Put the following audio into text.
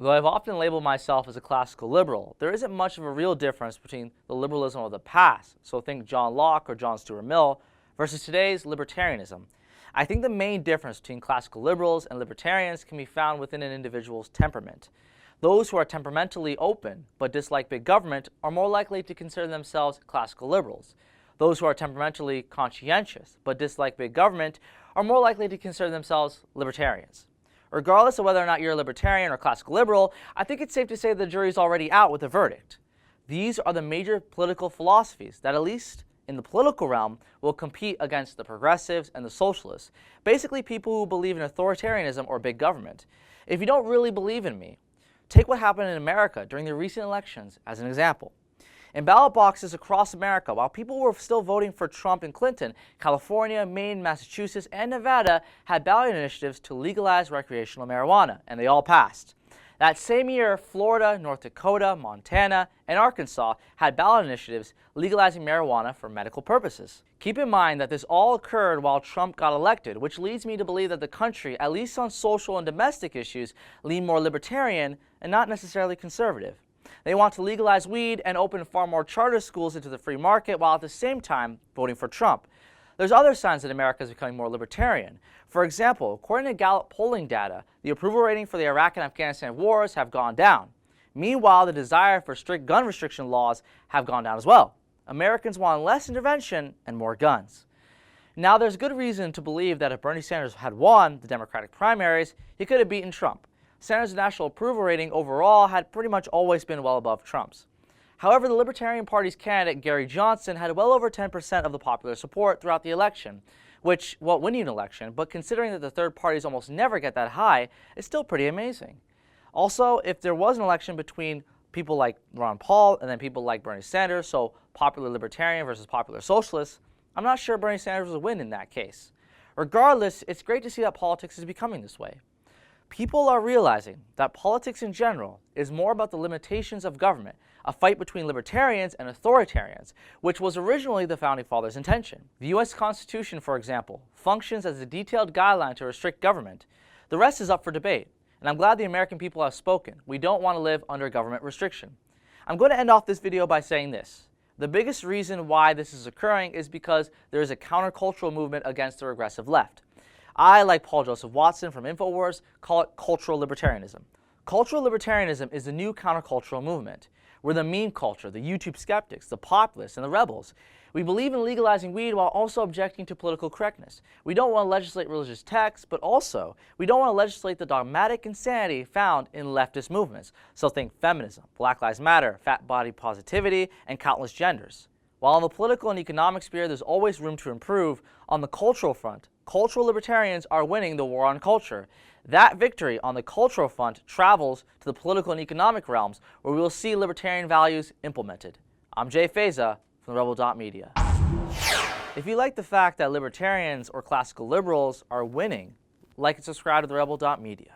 Though I've often labeled myself as a classical liberal, there isn't much of a real difference between the liberalism of the past, so think John Locke or John Stuart Mill, versus today's libertarianism. I think the main difference between classical liberals and libertarians can be found within an individual's temperament. Those who are temperamentally open but dislike big government are more likely to consider themselves classical liberals. Those who are temperamentally conscientious but dislike big government are more likely to consider themselves libertarians. Regardless of whether or not you're a libertarian or classical liberal, I think it's safe to say the jury's already out with a verdict. These are the major political philosophies that, at least in the political realm, will compete against the progressives and the socialists, basically people who believe in authoritarianism or big government. If you don't really believe in me, take what happened in America during the recent elections as an example. In ballot boxes across America, while people were still voting for Trump and Clinton, California, Maine, Massachusetts, and Nevada had ballot initiatives to legalize recreational marijuana, and they all passed. That same year, Florida, North Dakota, Montana, and Arkansas had ballot initiatives legalizing marijuana for medical purposes. Keep in mind that this all occurred while Trump got elected, which leads me to believe that the country, at least on social and domestic issues, lean more libertarian and not necessarily conservative. They want to legalize weed and open far more charter schools into the free market while at the same time voting for Trump. There's other signs that America is becoming more libertarian. For example, according to Gallup polling data, the approval rating for the Iraq and Afghanistan wars have gone down. Meanwhile, the desire for strict gun restriction laws have gone down as well. Americans want less intervention and more guns. Now, there's good reason to believe that if Bernie Sanders had won the Democratic primaries, he could have beaten Trump. Sanders' national approval rating overall had pretty much always been well above Trump's. However, the Libertarian Party's candidate, Gary Johnson, had well over 10% of the popular support throughout the election, which, well, winning an election, but considering that the third parties almost never get that high, is still pretty amazing. Also, if there was an election between people like Ron Paul and then people like Bernie Sanders, so popular libertarian versus popular socialist, I'm not sure Bernie Sanders would win in that case. Regardless, it's great to see that politics is becoming this way. People are realizing that politics in general is more about the limitations of government, a fight between libertarians and authoritarians, which was originally the Founding Fathers' intention. The U.S. Constitution, for example, functions as a detailed guideline to restrict government. The rest is up for debate, and I'm glad the American people have spoken. We don't want to live under government restriction. I'm going to end off this video by saying this. The biggest reason why this is occurring is because there is a countercultural movement against the regressive left. I, like Paul Joseph Watson from InfoWars, call it cultural libertarianism. Cultural libertarianism is the new countercultural movement. We're the meme culture, the YouTube skeptics, the populists, and the rebels. We believe in legalizing weed while also objecting to political correctness. We don't want to legislate religious texts, but also we don't want to legislate the dogmatic insanity found in leftist movements. So think feminism, Black Lives Matter, fat body positivity, and countless genders. While on the political and economic sphere there's always room to improve, on the cultural front, cultural libertarians are winning the war on culture. That victory on the cultural front travels to the political and economic realms where we will see libertarian values implemented. I'm Jay Feza from Rebel.media. If you like the fact that libertarians or classical liberals are winning, like and subscribe to the Rebel.media.